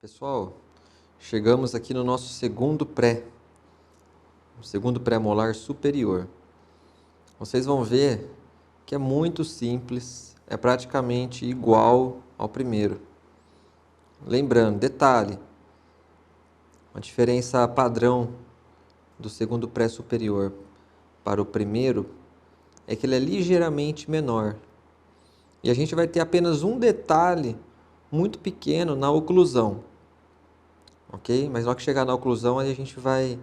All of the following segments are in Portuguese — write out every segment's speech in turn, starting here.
Pessoal, chegamos aqui no nosso segundo pré-molar superior. Vocês vão ver que é muito simples, é praticamente igual ao primeiro. Lembrando, detalhe, a diferença padrão do segundo pré-superior para o primeiro é que ele é ligeiramente menor. E a gente vai ter apenas um detalhe muito pequeno na oclusão. Ok? Mas na hora que chegar na oclusão, aí a gente vai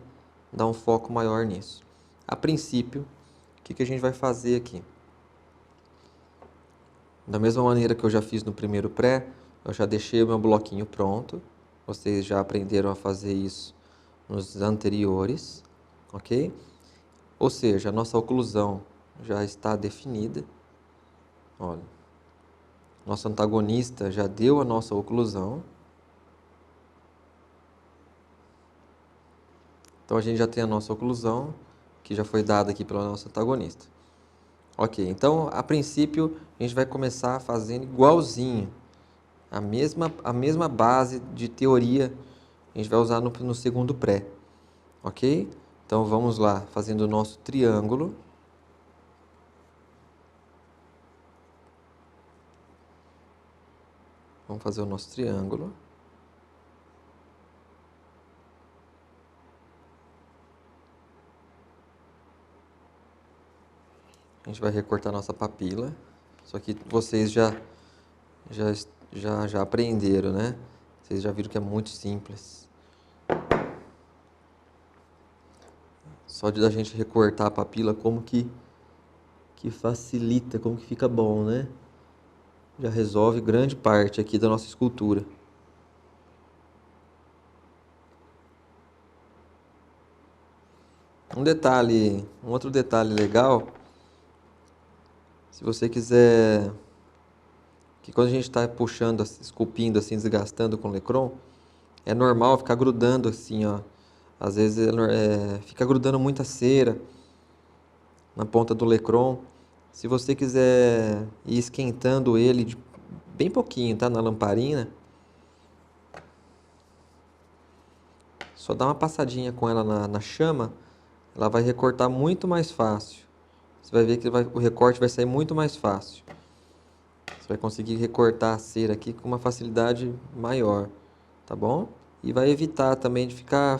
dar um foco maior nisso. A princípio, o que a gente vai fazer aqui? Da mesma maneira que eu já fiz no primeiro pré, eu já deixei o meu bloquinho pronto. Vocês já aprenderam a fazer isso nos anteriores, ok? Ou seja, a nossa oclusão já está definida. Olha, nosso antagonista já deu a nossa oclusão. Então a gente já tem a nossa oclusão, que já foi dada aqui pelo nosso antagonista. Ok, então a princípio a gente vai começar fazendo igualzinho. A mesma base de teoria a gente vai usar no segundo pré. Ok? Então vamos lá, fazendo o nosso triângulo. Vamos fazer o nosso triângulo. A gente vai recortar nossa papila. Só que vocês já aprenderam, né? Vocês já viram que é muito simples. Só de a gente recortar a papila, como que facilita, como que fica bom, né? Já resolve grande parte aqui da nossa escultura. Um outro detalhe legal, se você quiser, que quando a gente está puxando, esculpindo assim, desgastando com Lecron, é normal ficar grudando assim, ó. Às vezes fica grudando muita cera na ponta do Lecron. Se você quiser ir esquentando ele bem pouquinho, tá? Na lamparina, só dá uma passadinha com ela na chama, ela vai recortar muito mais fácil. Você vai ver que o recorte vai sair muito mais fácil. Você vai conseguir recortar a cera aqui com uma facilidade maior, tá bom? E vai evitar também de ficar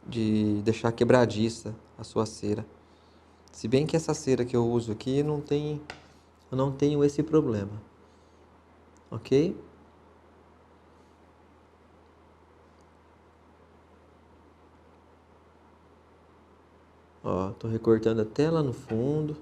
de deixar quebradiça a sua cera. Se bem que essa cera que eu uso aqui eu não tenho esse problema. Ok? Ó, tô recortando até lá no fundo.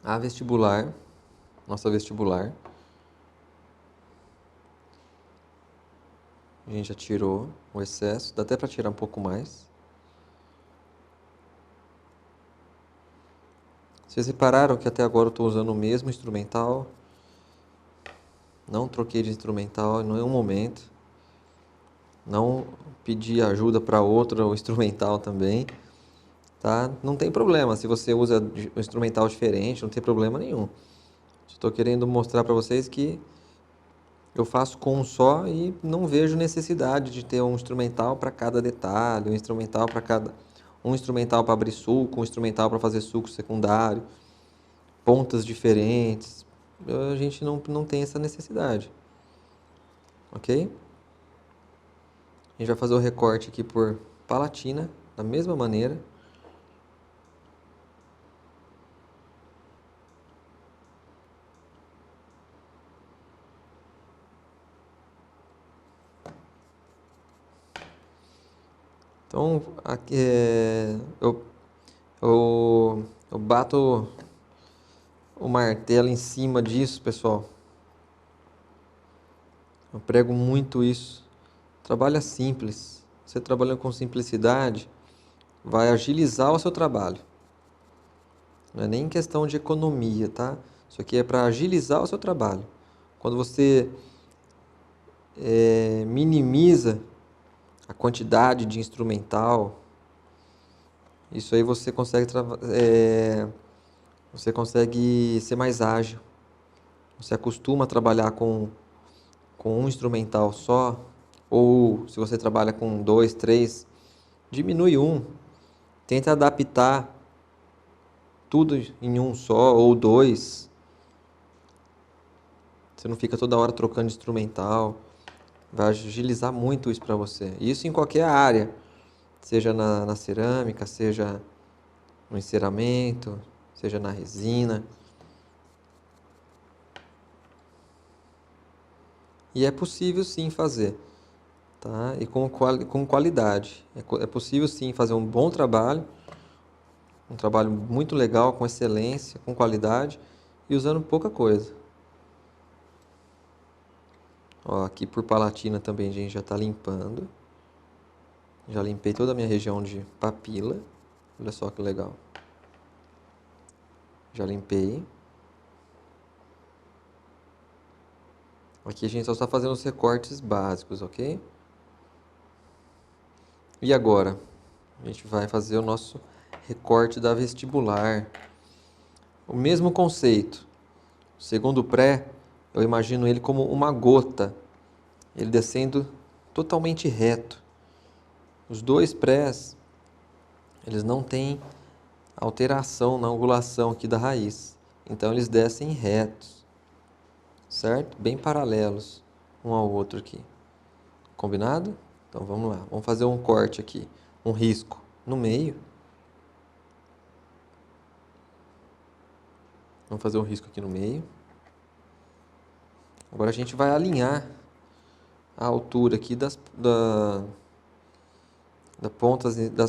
A vestibular, nossa vestibular. A gente já tirou o excesso, dá até para tirar um pouco mais. Vocês repararam que até agora eu estou usando o mesmo instrumental? Não troquei de instrumental em nenhum momento. Não pedi ajuda para outro instrumental também. Tá? Não tem problema, se você usa um instrumental diferente, não tem problema nenhum. Estou querendo mostrar para vocês que eu faço com um só e não vejo necessidade de ter um instrumental para cada detalhe, um instrumental para abrir suco, um instrumental para fazer suco secundário, pontas diferentes. A gente não tem essa necessidade. Ok? A gente vai fazer o recorte aqui por palatina, da mesma maneira. Então, aqui, eu bato o martelo em cima disso, pessoal. Eu prego muito isso. Trabalho é simples. Você trabalhando com simplicidade, vai agilizar o seu trabalho. Não é nem questão de economia, tá? Isso aqui é para agilizar o seu trabalho. Quando você minimiza a quantidade de instrumental, isso aí você consegue ser mais ágil. Você acostuma a trabalhar com um instrumental só, ou se você trabalha com dois, três, diminui um, tenta adaptar tudo em um só ou dois. Você não fica toda hora trocando de instrumental. Vai agilizar muito isso para você. Isso em qualquer área, seja na cerâmica, seja no enceramento, seja na resina. E é possível sim fazer, tá? E com qualidade. É possível sim fazer um bom trabalho, um trabalho muito legal, com excelência, com qualidade e usando pouca coisa. Ó, aqui por Palatina também a gente já está limpando. Já limpei toda a minha região de papila. Olha só que legal. Já limpei. Aqui a gente só está fazendo os recortes básicos, ok? E agora? A gente vai fazer o nosso recorte da vestibular. O mesmo conceito. O segundo pré, eu imagino ele como uma gota. Ele descendo totalmente reto. Os dois prés, eles não têm alteração na angulação aqui da raiz. Então eles descem retos, certo? Bem paralelos um ao outro aqui. Combinado? Então vamos lá. Vamos fazer um corte aqui, um risco no meio. Vamos fazer um risco aqui no meio. Agora a gente vai alinhar a altura aqui das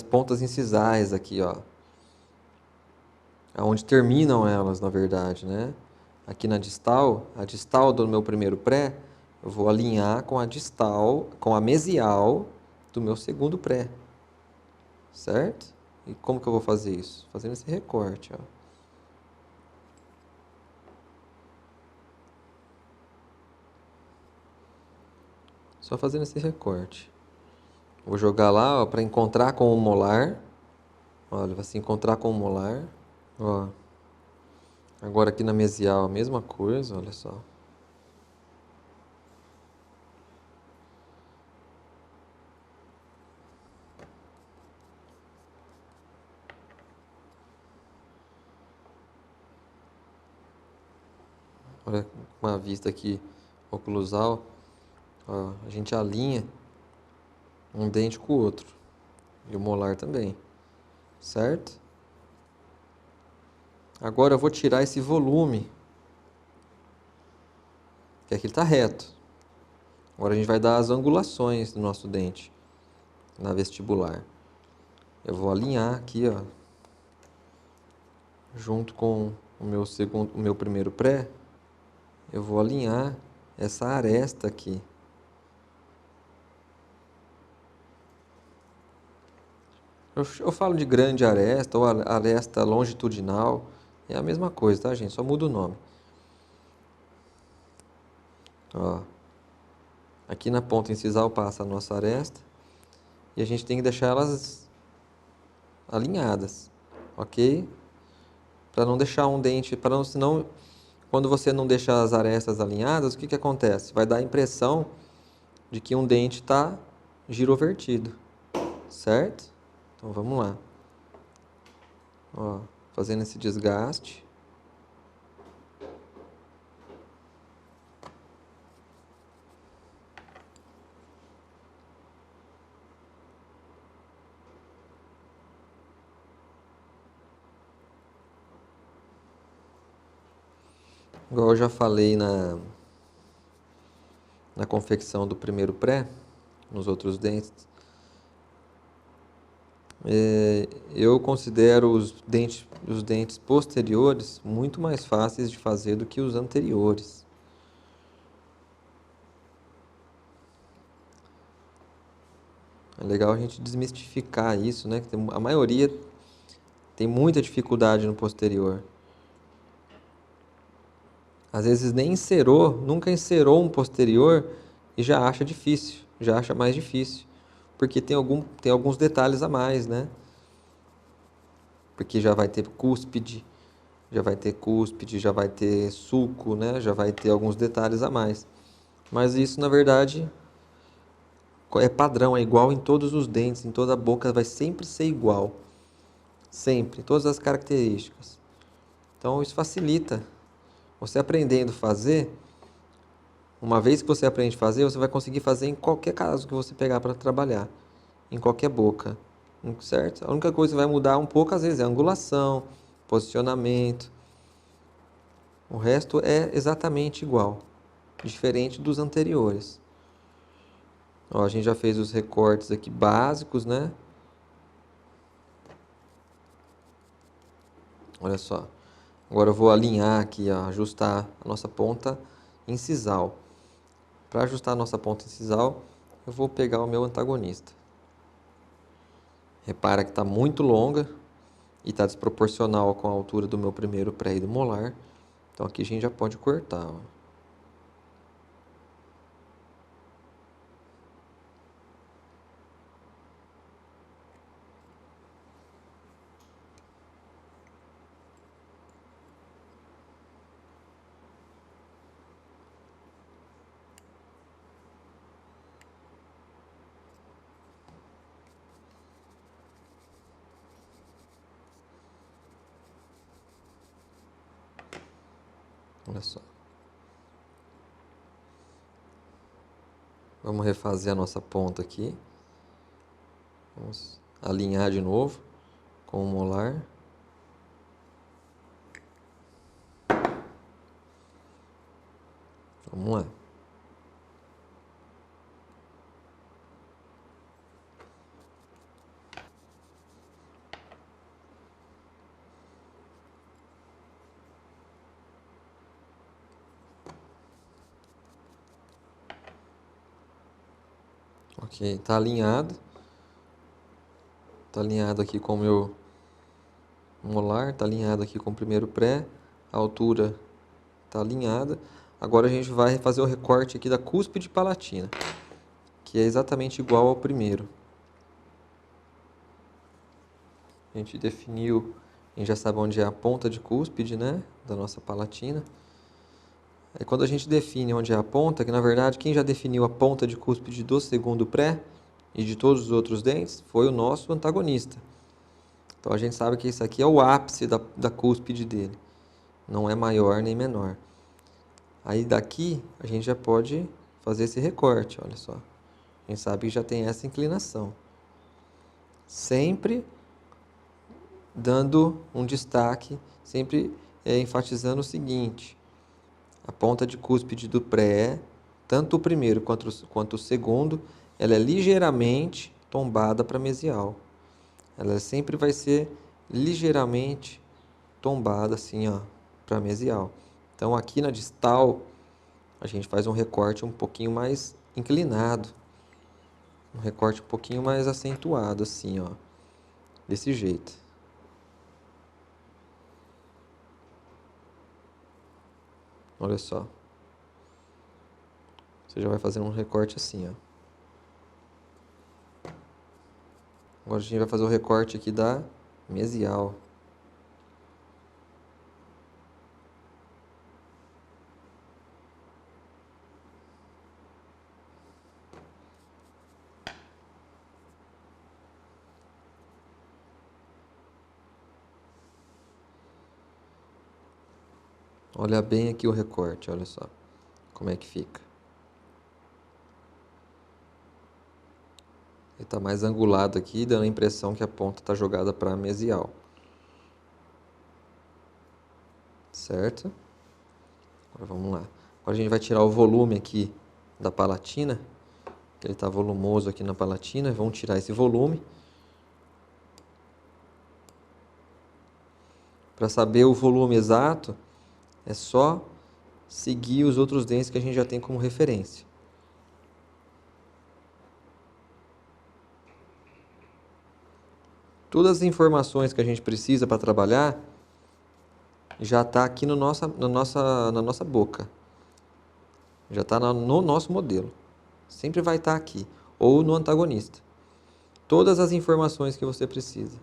pontas incisais aqui, ó. Aonde terminam elas, na verdade, né? Aqui na distal, a distal do meu primeiro pré, eu vou alinhar com a distal, com a mesial do meu segundo pré. Certo? E como que eu vou fazer isso? Fazendo esse recorte, ó. Só fazendo esse recorte. Vou jogar lá, ó, para encontrar com o molar. Olha, vai se encontrar com o molar. Ó. Agora aqui na mesial a mesma coisa, olha só. Olha, uma vista aqui oclusal, ó, a gente alinha um dente com o outro. E o molar também, certo? Agora eu vou tirar esse volume, que aqui está reto. Agora a gente vai dar as angulações do nosso dente na vestibular. Eu vou alinhar aqui, ó, junto com o meu primeiro pré, eu vou alinhar essa aresta aqui. Eu falo de grande aresta ou aresta longitudinal, é a mesma coisa, tá, gente? Só muda o nome. Ó, aqui na ponta incisal passa a nossa aresta e a gente tem que deixar elas alinhadas, ok? Para não deixar um dente, senão quando você não deixa as arestas alinhadas, o que que acontece? Vai dar a impressão de que um dente está girovertido, certo? Então vamos lá. Ó, fazendo esse desgaste. Igual eu já falei na confecção do primeiro pré, nos outros dentes, eu considero os dentes posteriores muito mais fáceis de fazer do que os anteriores. É legal a gente desmistificar isso, né? Que a maioria tem muita dificuldade no posterior. Às vezes nem nunca encerou um posterior e já acha difícil, já acha mais difícil, porque tem alguns detalhes a mais, né? Porque já vai ter cúspide, já vai ter sulco, né? Já vai ter alguns detalhes a mais. Mas isso, na verdade, é padrão, é igual em todos os dentes, em toda a boca, vai sempre ser igual. Sempre, todas as características. Então isso facilita. Você aprendendo a fazer, uma vez que você aprende a fazer, você vai conseguir fazer em qualquer caso que você pegar para trabalhar, em qualquer boca, certo? A única coisa que vai mudar um pouco às vezes é a angulação, posicionamento. O resto é exatamente igual, diferente dos anteriores. Ó, a gente já fez os recortes aqui básicos, né? Olha só. Agora eu vou alinhar aqui, ó, ajustar a nossa ponta incisal. Para ajustar a nossa ponta incisal, eu vou pegar o meu antagonista. Repara que está muito longa e está desproporcional com a altura do meu primeiro pré e do molar. Então aqui a gente já pode cortar, ó. Olha só. Vamos refazer a nossa ponta aqui. Vamos alinhar de novo com o molar. Vamos lá. Ok, está alinhado. Está alinhado aqui com o meu molar, está alinhado aqui com o primeiro pré. A altura está alinhada. Agora a gente vai fazer o recorte aqui da cúspide palatina, que é exatamente igual ao primeiro. A gente definiu, a gente já sabe onde é a ponta de cúspide, né, da nossa palatina. Aí quando a gente define onde é a ponta, que na verdade quem já definiu a ponta de cúspide do segundo pré e de todos os outros dentes foi o nosso antagonista. Então a gente sabe que isso aqui é o ápice da cúspide dele, não é maior nem menor. Aí daqui a gente já pode fazer esse recorte, olha só. A gente sabe que já tem essa inclinação. Sempre dando um destaque, sempre enfatizando o seguinte: a ponta de cúspide do pré, tanto o primeiro quanto o segundo, ela é ligeiramente tombada para mesial. Ela sempre vai ser ligeiramente tombada assim, ó, para mesial. Então aqui na distal a gente faz um recorte um pouquinho mais inclinado, um recorte um pouquinho mais acentuado assim, ó, desse jeito. Olha só. Você já vai fazer um recorte assim, ó. Agora a gente vai fazer o recorte aqui da mesial. Olha bem aqui o recorte, olha só como é que fica. Ele está mais angulado aqui, dando a impressão que a ponta está jogada para a mesial. Certo? Agora vamos lá. Agora a gente vai tirar o volume aqui da palatina, que ele está volumoso aqui na palatina. Vamos tirar esse volume. Para saber o volume exato, é só seguir os outros dentes que a gente já tem como referência. Todas as informações que a gente precisa para trabalhar já está aqui na nossa boca. Já está no nosso modelo. Sempre vai estar aqui, ou no antagonista. Todas as informações que você precisa.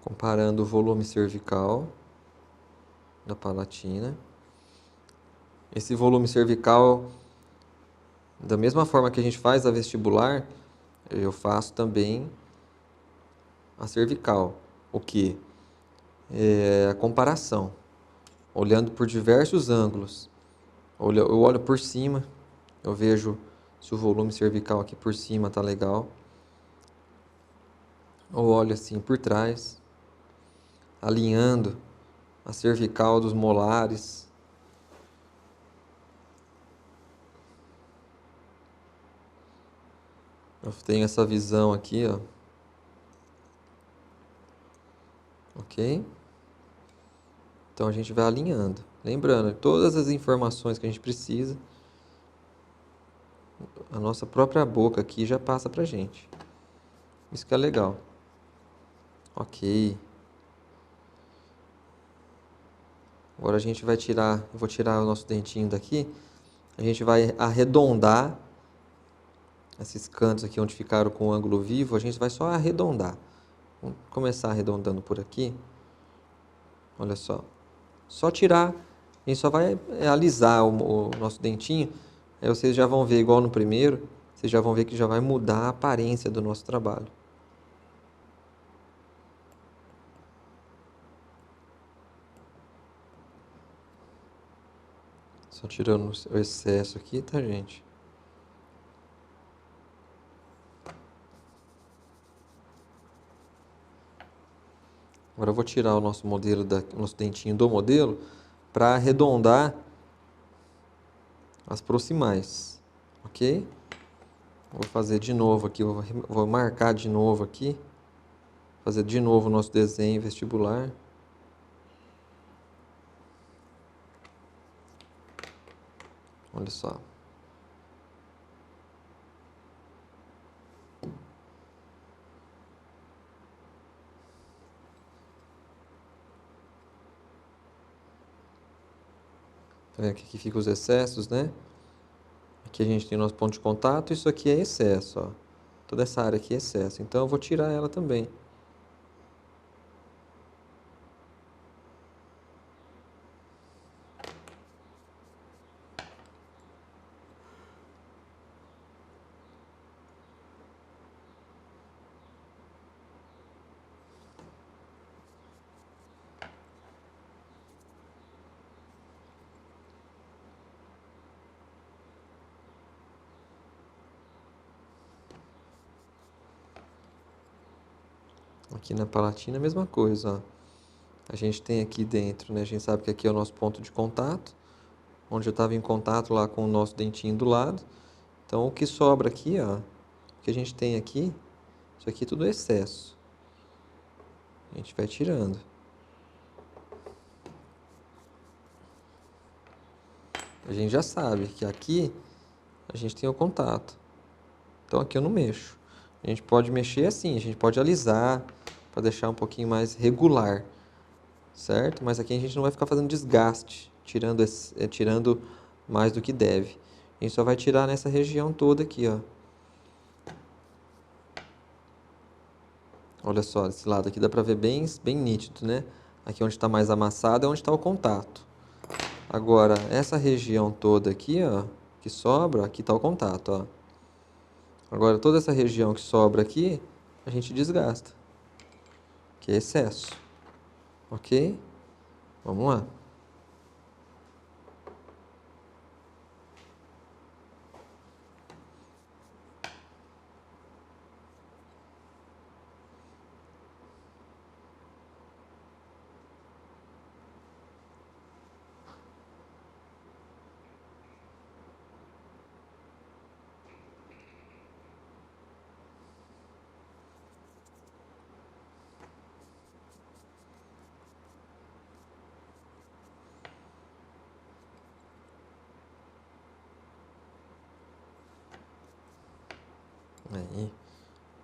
Comparando o volume cervical da palatina. Esse volume cervical, da mesma forma que a gente faz a vestibular, eu faço também a cervical. O que? É a comparação, olhando por diversos ângulos. Eu olho por cima, eu vejo se o volume cervical aqui por cima tá legal. Ou olho assim por trás, alinhando a cervical dos molares. Eu tenho essa visão aqui, ó. Ok? Então a gente vai alinhando. Lembrando, todas as informações que a gente precisa, a nossa própria boca aqui já passa pra gente. Isso que é legal. Ok. Agora a gente vai tirar, eu vou tirar o nosso dentinho daqui. A gente vai arredondar esses cantos aqui onde ficaram com o ângulo vivo, a gente vai só arredondar. Vamos começar arredondando por aqui. Olha só. Só tirar, a gente só vai alisar o nosso dentinho. Aí vocês já vão ver, igual no primeiro, vocês já vão ver que já vai mudar a aparência do nosso trabalho. Só tirando o excesso aqui, tá, gente? Agora eu vou tirar o nosso modelo, o nosso dentinho do modelo, para arredondar as proximais, ok? Vou fazer de novo aqui, vou marcar de novo aqui, fazer de novo o nosso desenho vestibular. Olha só. Tá vendo que aqui ficam os excessos, né? Aqui a gente tem o nosso ponto de contato, isso aqui é excesso, ó. Toda essa área aqui é excesso, então eu vou tirar ela também. Aqui na palatina a mesma coisa, ó. A gente tem aqui dentro, né? A gente sabe que aqui é o nosso ponto de contato, onde eu estava em contato lá com o nosso dentinho do lado. Então o que sobra aqui, ó, o que a gente tem aqui, isso aqui é tudo excesso. A gente vai tirando. A gente já sabe que aqui a gente tem o contato. Então aqui eu não mexo. A gente pode mexer assim, a gente pode alisar para deixar um pouquinho mais regular, certo? Mas aqui a gente não vai ficar fazendo desgaste, tirando mais do que deve. A gente só vai tirar nessa região toda aqui, ó. Olha só, desse lado aqui dá para ver bem nítido, né? Aqui onde está mais amassado é onde está o contato. Agora, essa região toda aqui, ó, que sobra, aqui está o contato, ó. Agora, toda essa região que sobra aqui, a gente desgasta, que é excesso. Ok? Vamos lá.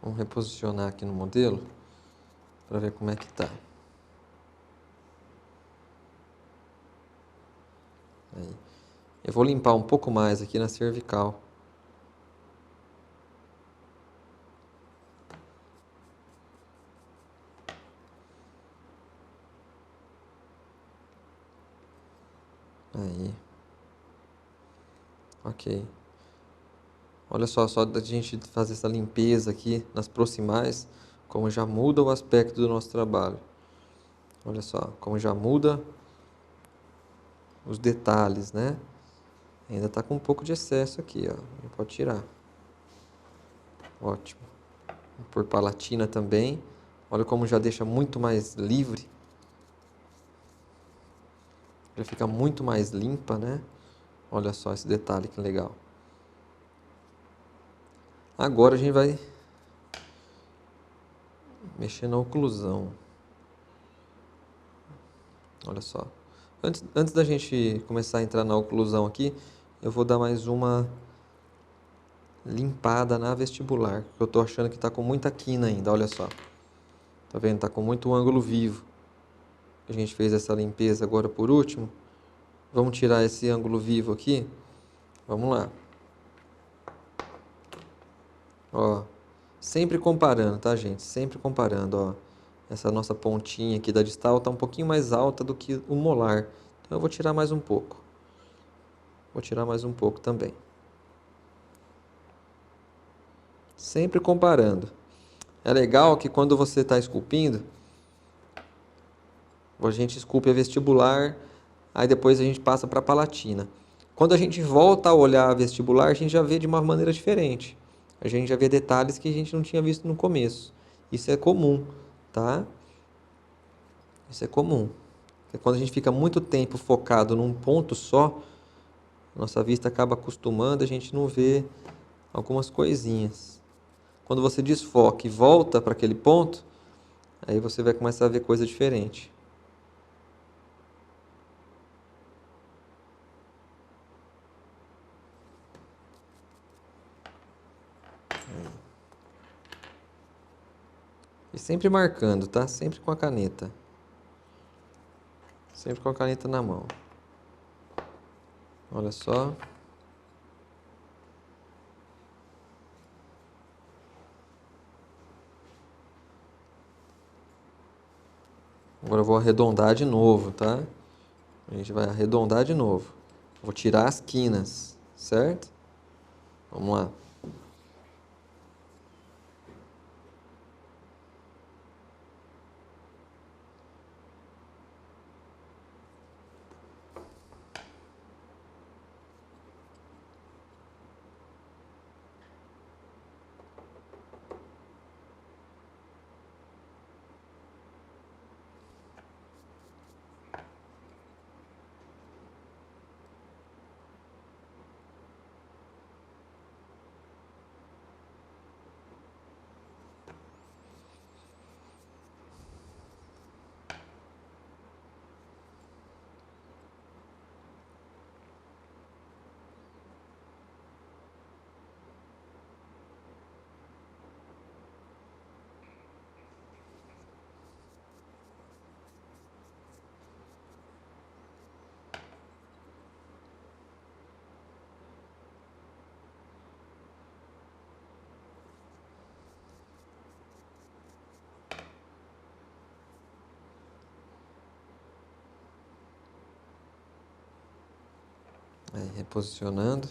Vamos reposicionar aqui no modelo para ver como é que tá. Aí. Eu vou limpar um pouco mais aqui na cervical. Aí. Ok. Olha só da gente fazer essa limpeza aqui nas proximais, como já muda o aspecto do nosso trabalho. Olha só, como já muda os detalhes, né? Ainda tá com um pouco de excesso aqui, ó. Pode tirar. Ótimo. Por palatina também. Olha como já deixa muito mais livre. Já fica muito mais limpa, né? Olha só esse detalhe que legal. Agora a gente vai mexer na oclusão. Olha só. Antes da gente começar a entrar na oclusão aqui, eu vou dar mais uma limpada na vestibular. Eu tô achando que tá com muita quina ainda, olha só. Tá vendo? Tá com muito ângulo vivo. A gente fez essa limpeza agora por último. Vamos tirar esse ângulo vivo aqui. Vamos lá. Ó, sempre comparando, tá, gente? Sempre comparando, ó. Essa nossa pontinha aqui da distal tá um pouquinho mais alta do que o molar. Então eu vou tirar mais um pouco. Vou tirar mais um pouco também. Sempre comparando. É legal que quando você está esculpindo, a gente esculpe a vestibular, aí depois a gente passa para a palatina. Quando a gente volta a olhar a vestibular, a gente já vê de uma maneira diferente. A gente já vê detalhes que a gente não tinha visto no começo. Isso é comum, tá? Isso é comum. Porque quando a gente fica muito tempo focado num ponto só, nossa vista acaba acostumando, a gente não vê algumas coisinhas. Quando você desfoca e volta para aquele ponto, aí você vai começar a ver coisa diferente. E sempre marcando, tá? Sempre com a caneta. Sempre com a caneta na mão. Olha só. Agora eu vou arredondar de novo, tá? A gente vai arredondar de novo. Vou tirar as quinas, certo? Vamos lá. Aí, reposicionando.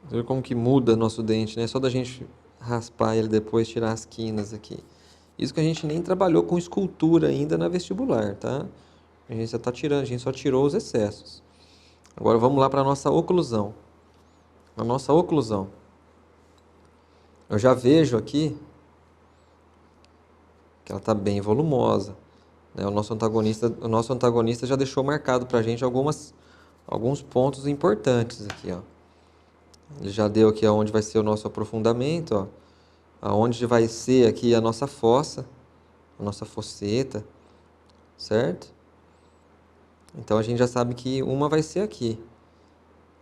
Ver como que muda nosso dente, né? Só da gente raspar ele depois, tirar as quinas aqui. Isso que a gente nem trabalhou com escultura ainda na vestibular, tá? A gente só tá tirando, a gente só tirou os excessos. Agora vamos lá para a nossa oclusão. Na nossa oclusão. Eu já vejo aqui que ela está bem volumosa, né? O nosso antagonista já deixou marcado para a gente alguns pontos importantes aqui, ó. Ele já deu aqui aonde vai ser o nosso aprofundamento, ó. Aonde vai ser aqui a nossa fossa, a nossa fosseta, certo? Então a gente já sabe que uma vai ser aqui,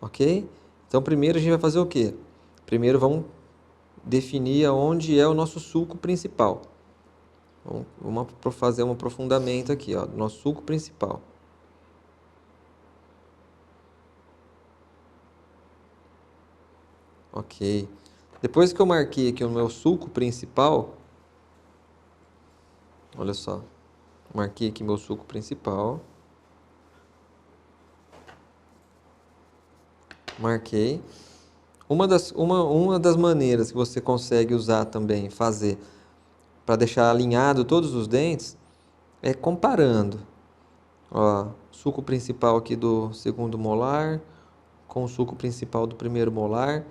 ok? Então Então, primeiro a gente vai fazer o quê? Primeiro vamos definir onde é o nosso sulco principal. Vamos fazer um aprofundamento aqui, ó, do nosso sulco principal. Ok. Depois que eu marquei aqui o meu sulco principal, olha só, marquei aqui meu sulco principal. Marquei. Uma das maneiras que você consegue usar também, fazer, para deixar alinhado todos os dentes, é comparando. Ó, sulco principal aqui do segundo molar com o sulco principal do primeiro molar.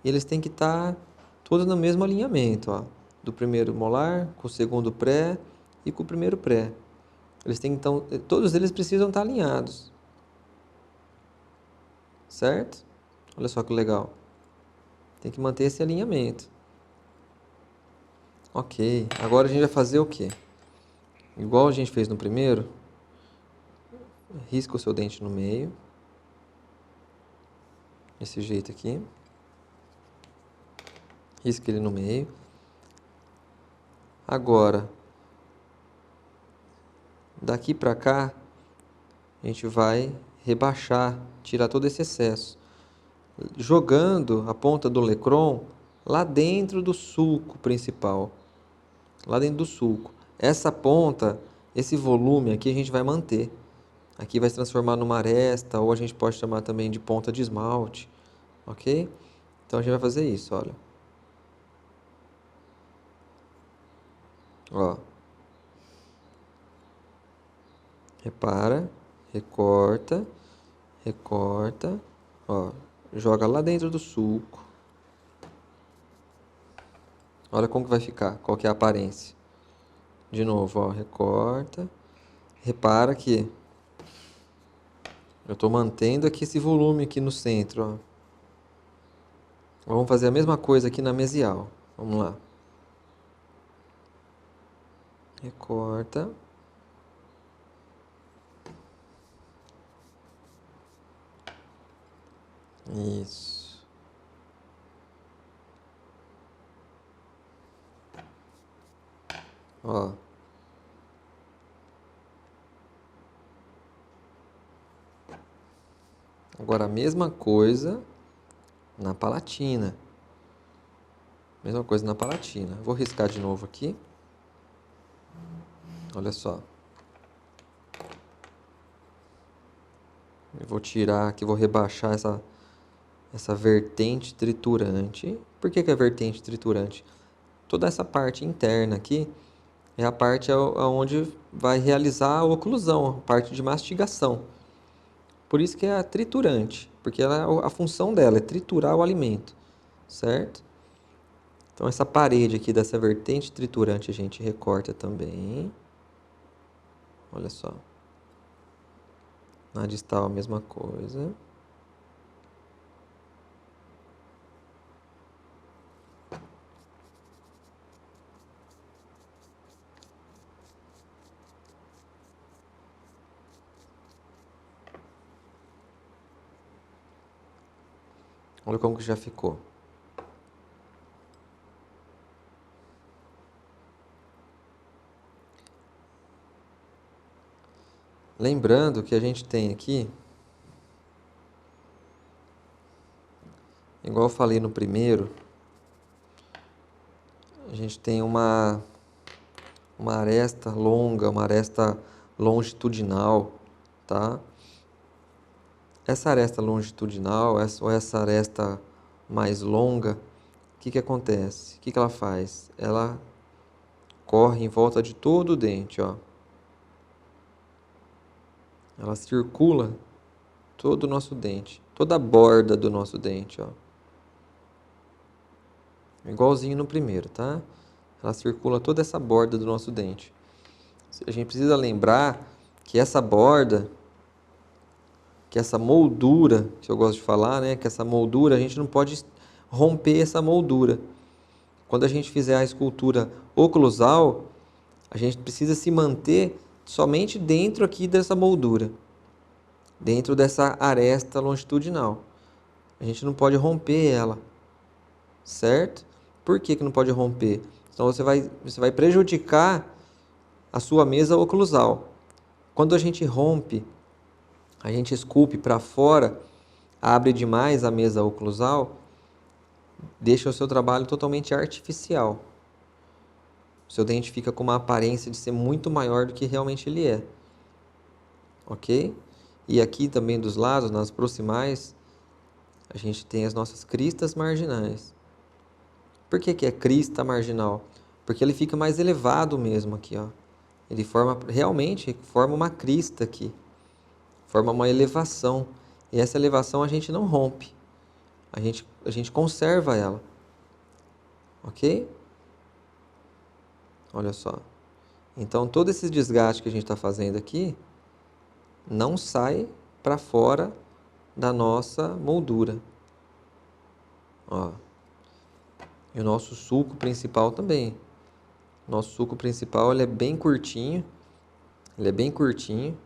E eles têm que estar todos no mesmo alinhamento, ó, do primeiro molar com o segundo pré e com o primeiro pré. Eles têm então, todos eles precisam estar alinhados. Certo? Olha só que legal. Tem que manter esse alinhamento. Ok, agora a gente vai fazer o quê? Igual a gente fez no primeiro, risca o seu dente no meio. Desse jeito aqui. Risca ele no meio. Agora, daqui para cá, a gente vai rebaixar, tirar todo esse excesso, jogando a ponta do olecron lá dentro do sulco principal, lá dentro do sulco. Essa ponta, esse volume aqui a gente vai manter. Aqui vai se transformar numa aresta, ou a gente pode chamar também de ponta de esmalte, ok? Então a gente vai fazer isso, olha. Ó. Repara, recorta, recorta, ó, joga lá dentro do sulco. Olha como que vai ficar, qual que é a aparência. De novo, ó, recorta. Repara que eu estou mantendo aqui esse volume aqui no centro, ó. Vamos fazer a mesma coisa aqui na mesial. Vamos lá. Recorta. Isso. Ó. Agora a mesma coisa na palatina. Mesma coisa na palatina. Vou riscar de novo aqui. Olha só. Eu vou tirar aqui, vou rebaixar essa vertente triturante. Por que é vertente triturante? Toda essa parte interna aqui é a parte onde vai realizar a oclusão, a parte de mastigação. Por isso que é a triturante, porque a função dela é triturar o alimento, certo? Então essa parede aqui dessa vertente triturante a gente recorta também. Olha só. Na distal a mesma coisa. Olha como que já ficou. Lembrando que a gente tem aqui, igual eu falei no primeiro, a gente tem uma aresta longa, uma aresta longitudinal, tá? Essa aresta longitudinal, ou essa aresta mais longa, o que acontece? O que ela faz? Ela corre em volta de todo o dente, ó. Ela circula todo o nosso dente, toda a borda do nosso dente, ó. Igualzinho no primeiro, tá? Ela circula toda essa borda do nosso dente. A gente precisa lembrar que essa borda, que essa moldura, que eu gosto de falar, né? Que essa moldura, a gente não pode romper essa moldura. Quando a gente fizer a escultura oclusal, a gente precisa se manter somente dentro aqui dessa moldura, dentro dessa aresta longitudinal. A gente não pode romper ela, certo? Por que que não pode romper? Então você vai prejudicar a sua mesa oclusal. Quando a gente rompe, a gente esculpe para fora, abre demais a mesa oclusal, deixa o seu trabalho totalmente artificial. O seu dente fica com uma aparência de ser muito maior do que realmente ele é. Ok? E aqui também dos lados, nas proximais, a gente tem as nossas cristas marginais. Por que que é crista marginal? Porque ele fica mais elevado mesmo aqui, ó. Ele realmente forma uma crista aqui. Forma uma elevação. E essa elevação a gente não rompe. A gente conserva ela. Ok? Olha só. Então, todo esse desgaste que a gente está fazendo aqui não sai para fora da nossa moldura. Ó. E o nosso sulco principal também. Nosso sulco principal ele é bem curtinho. Ele é bem curtinho.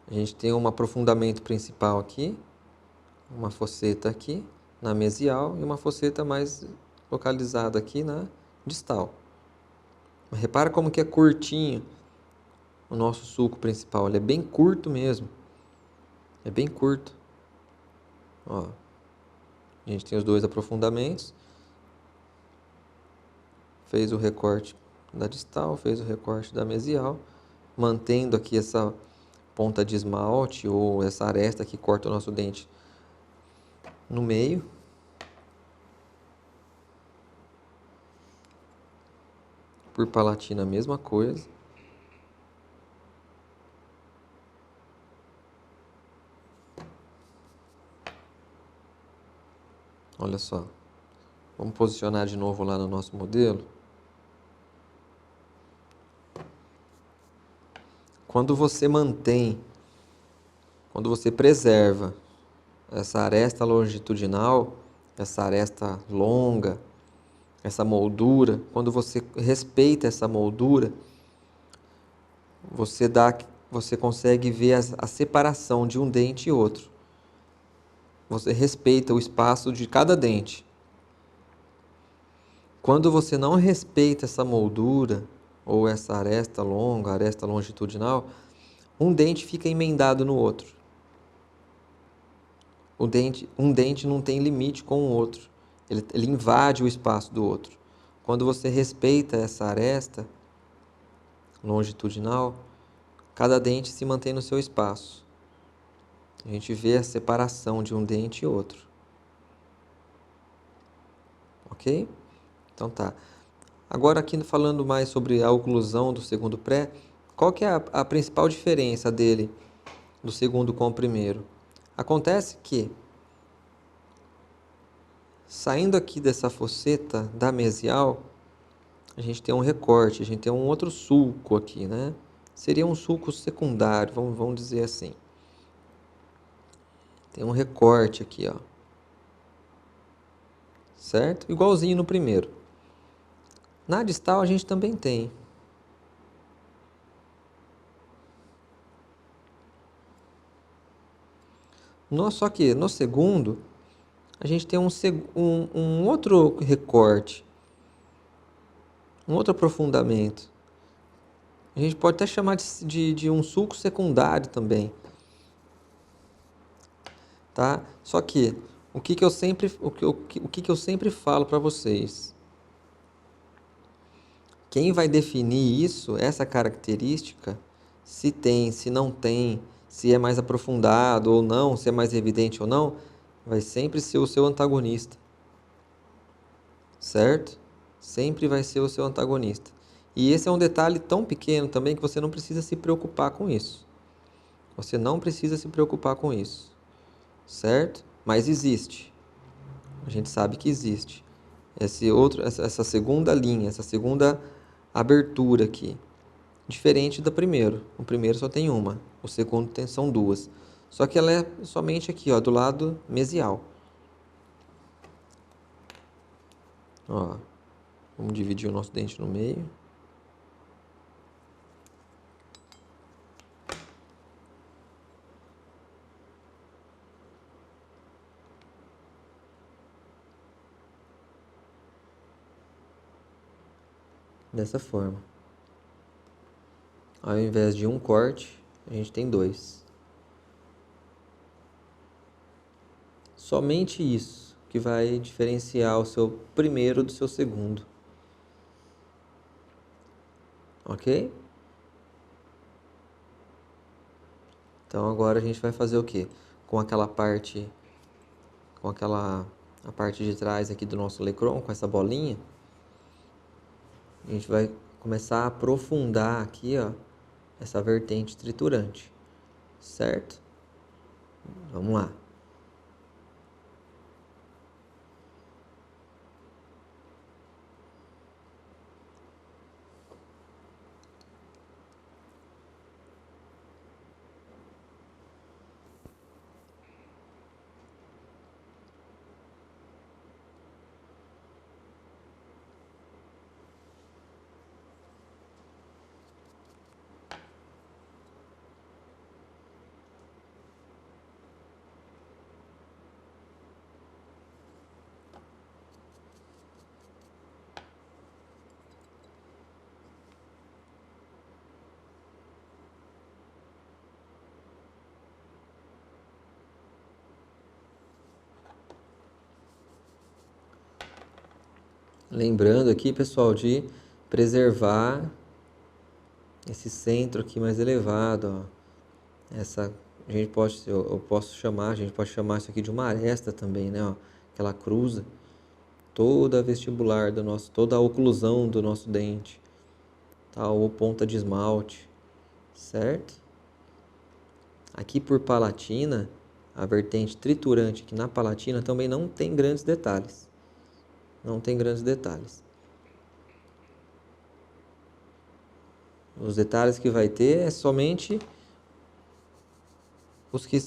A gente tem um aprofundamento principal aqui. Uma fosseta aqui na mesial e uma fosseta mais localizada aqui na distal. Repara como que é curtinho o nosso sulco principal. Ele é bem curto mesmo. É bem curto. Ó. A gente tem os dois aprofundamentos. Fez o recorte da distal, fez o recorte da mesial, mantendo aqui essa ponta de esmalte ou essa aresta que corta o nosso dente no meio. Por palatina a mesma coisa. Olha só. Vamos posicionar de novo lá no nosso modelo. Quando você preserva essa aresta longitudinal, essa aresta longa, essa moldura, quando você respeita essa moldura, você consegue ver a separação de um dente e outro. Você respeita o espaço de cada dente. Quando você não respeita essa moldura, ou essa aresta longa, aresta longitudinal, um dente fica emendado no outro. Um dente não tem limite com o outro. Ele invade o espaço do outro. Quando você respeita essa aresta longitudinal, cada dente se mantém no seu espaço. A gente vê a separação de um dente e outro. Ok? Então tá. Agora aqui falando mais sobre a oclusão do segundo pré, qual que é a principal diferença dele do segundo com o primeiro? Acontece que, saindo aqui dessa fosseta da mesial, a gente tem um recorte, a gente tem um outro sulco aqui, né? Seria um sulco secundário, vamos dizer assim. Tem um recorte aqui, ó. Certo? Igualzinho no primeiro. Na distal a gente também tem. Só que no segundo, a gente tem um outro recorte, um outro aprofundamento. A gente pode até chamar de um sulco secundário também. Tá? Só que o que eu sempre falo para vocês? Quem vai definir isso, essa característica, se tem, se não tem, se é mais aprofundado ou não, se é mais evidente ou não, vai sempre ser o seu antagonista. Certo? Sempre vai ser o seu antagonista. E esse é um detalhe tão pequeno também que você não precisa se preocupar com isso. Você não precisa se preocupar com isso. Certo? Mas existe. A gente sabe que existe. Essa segunda linha, essa segunda abertura aqui. Diferente do primeiro. O primeiro só tem uma. O segundo são duas. Só que ela é somente aqui, ó, do lado mesial. Ó, vamos dividir o nosso dente no meio. dessa forma. Ao invés de um corte, a gente tem dois. Somente isso que vai diferenciar o seu primeiro do seu segundo. Ok? Então agora a gente vai fazer o quê? Com aquela parte, a parte de trás aqui do nosso lecron, com essa bolinha, a gente vai começar a aprofundar aqui, ó, essa vertente triturante, certo? Vamos lá. Lembrando aqui, pessoal, de preservar esse centro aqui mais elevado, ó. Essa, a gente pode, eu posso chamar, a gente pode chamar isso aqui de uma aresta também, né, ó, que ela cruza toda a vestibular do nosso, toda a oclusão do nosso dente, tá? Ou ponta de esmalte, certo? Aqui por palatina, a vertente triturante aqui na palatina também não tem grandes detalhes. Não tem grandes detalhes. Os detalhes que vai ter é somente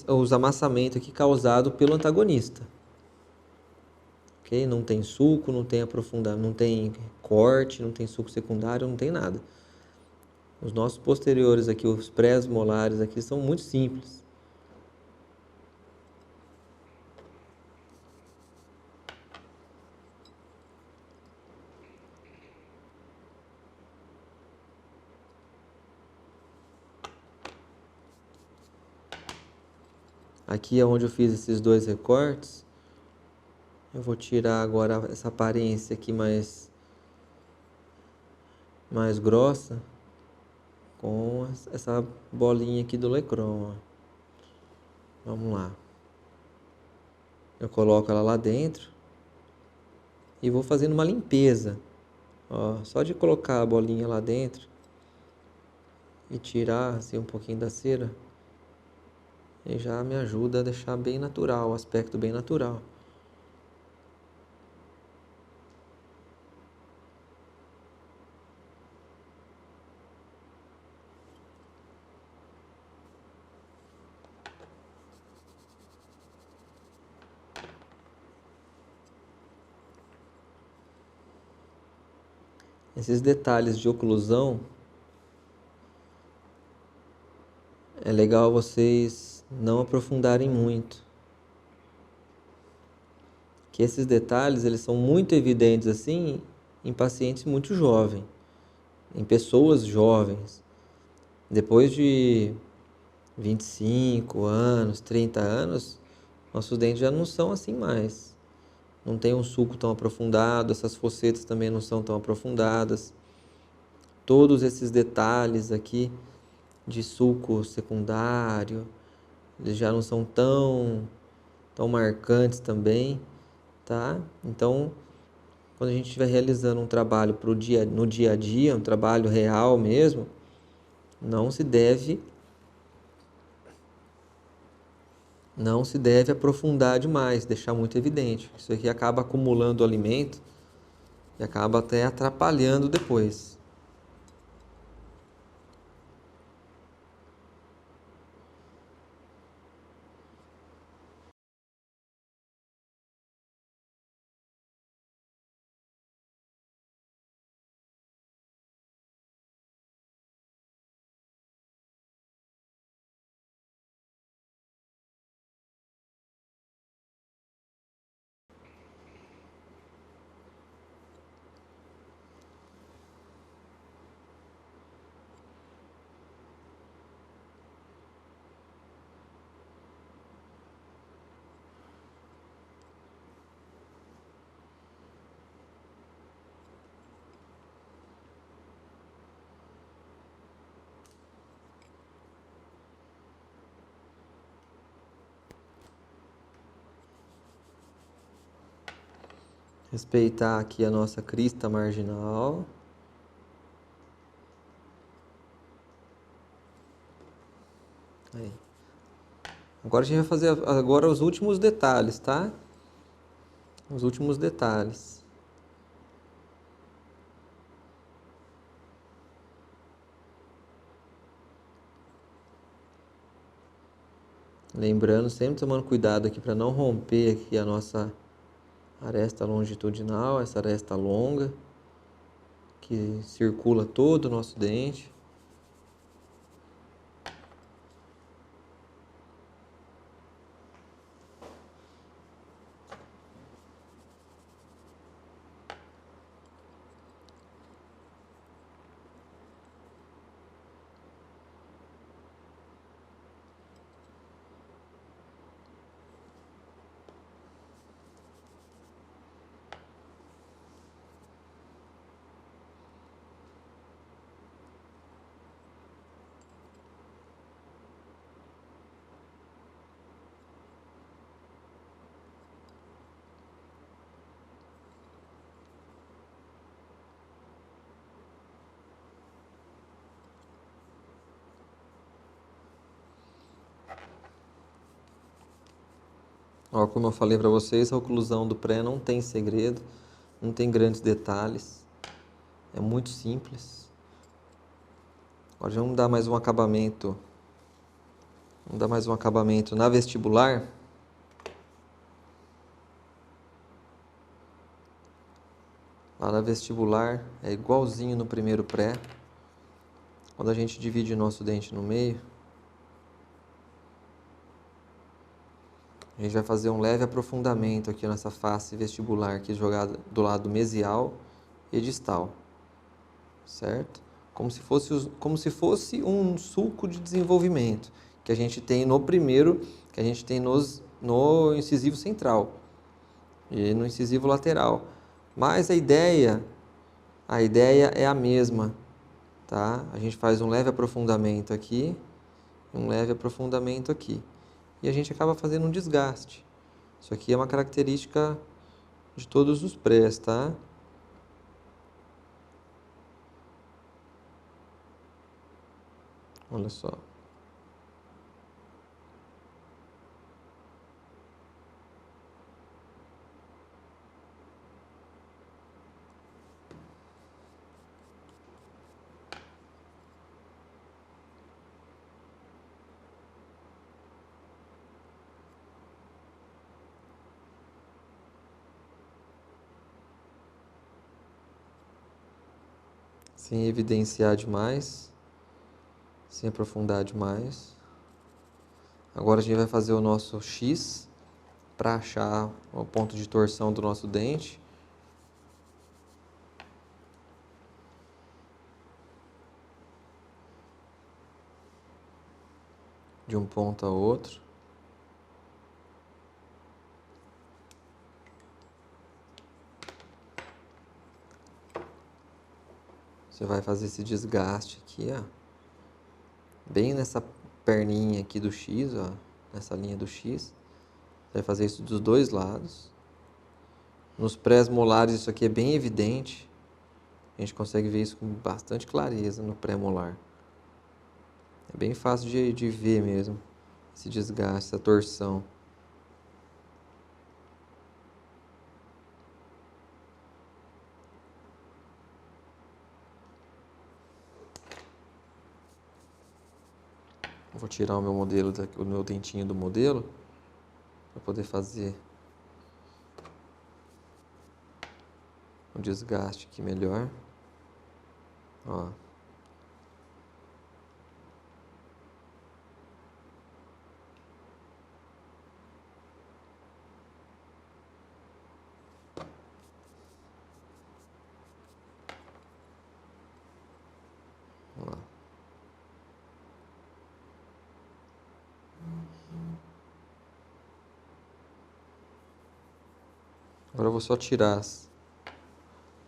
os amassamentos aqui causados pelo antagonista. Ok? Não tem sulco, não tem aprofundamento, não tem corte, não tem sulco secundário, não tem nada. Os nossos posteriores aqui, os pré-molares aqui, são muito simples. Aqui é onde eu fiz esses dois recortes. Eu vou tirar agora essa aparência aqui mais grossa com essa bolinha aqui do Lecron, ó. Vamos lá. Eu coloco ela lá dentro e vou fazendo uma limpeza. Ó, só de colocar a bolinha lá dentro e tirar assim um pouquinho da cera, e já me ajuda a deixar bem natural, o aspecto bem natural. Esses detalhes de oclusão é legal vocês não aprofundarem muito, que esses detalhes eles são muito evidentes assim em pacientes muito jovens, em pessoas jovens. Depois de 25 anos, 30 anos, nossos dentes já não são assim mais. Não tem um sulco tão aprofundado, essas fossetas também não são tão aprofundadas. Todos esses detalhes aqui de sulco secundário, eles já não são tão marcantes também, tá? Então, quando a gente estiver realizando um trabalho no dia a dia, um trabalho real mesmo, não se deve aprofundar demais, deixar muito evidente. Isso aqui acaba acumulando alimento e acaba até atrapalhando depois. Respeitar aqui a nossa crista marginal. Aí. Agora a gente vai fazer agora os últimos detalhes, tá? Os últimos detalhes. Lembrando, sempre tomando cuidado aqui para não romper aqui a nossa aresta longitudinal, essa aresta longa que circula todo o nosso dente. Ó, como eu falei para vocês, a oclusão do pré não tem segredo, não tem grandes detalhes, é muito simples. Agora vamos dar mais um acabamento, na vestibular. Lá na vestibular é igualzinho no primeiro pré. Quando a gente divide o nosso dente no meio, a gente vai fazer um leve aprofundamento aqui nessa face vestibular aqui jogada do lado mesial e distal, certo? Como se fosse um sulco de desenvolvimento que a gente tem no primeiro, que a gente tem no incisivo central e no incisivo lateral. Mas a ideia é a mesma, tá? A gente faz um leve aprofundamento aqui, um leve aprofundamento aqui. E a gente acaba fazendo um desgaste. Isso aqui é uma característica de todos os prés, tá? Olha só. Sem evidenciar demais, sem aprofundar demais. Agora a gente vai fazer o nosso X para achar o ponto de torção do nosso dente. De um ponto a outro. Você vai fazer esse desgaste aqui, ó. Bem nessa perninha aqui do X, ó. Nessa linha do X. Você vai fazer isso dos dois lados. Nos pré-molares isso aqui é bem evidente. A gente consegue ver isso com bastante clareza no pré-molar. É bem fácil de ver mesmo esse desgaste, essa torção. Vou tirar o meu modelo, o meu dentinho do modelo, para poder fazer um desgaste aqui melhor. Ó. Vamos lá. Agora eu vou só tirar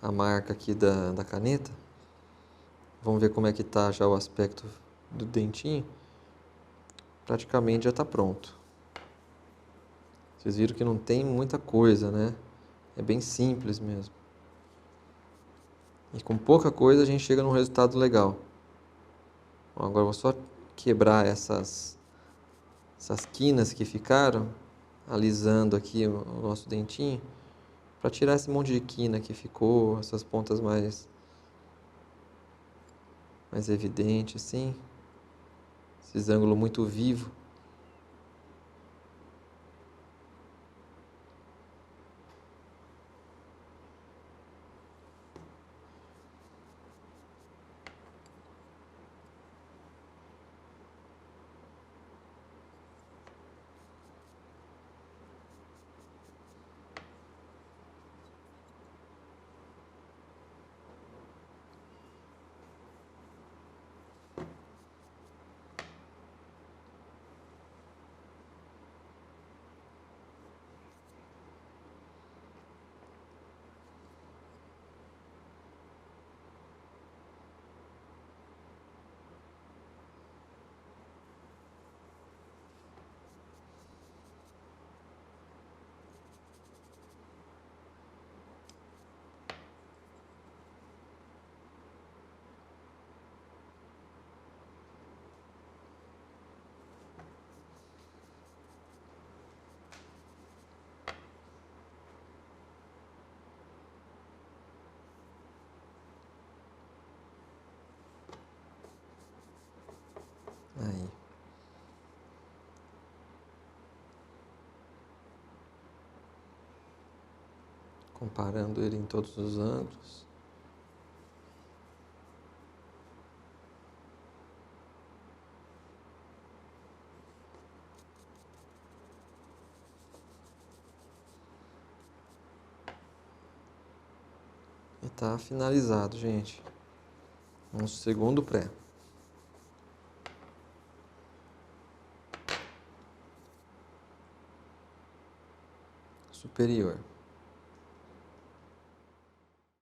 a marca aqui da caneta. Vamos ver como é que tá já o aspecto do dentinho. Praticamente já está pronto. Vocês viram que não tem muita coisa, né? É bem simples mesmo. E com pouca coisa a gente chega num resultado legal. Bom, agora eu vou só quebrar essas quinas que ficaram, alisando aqui o nosso dentinho, para tirar esse monte de quina que ficou, essas pontas mais evidentes assim, esses ângulos muito vivos. Aí. Comparando ele em todos os ângulos. E tá finalizado, gente. Um segundo pré. Superior.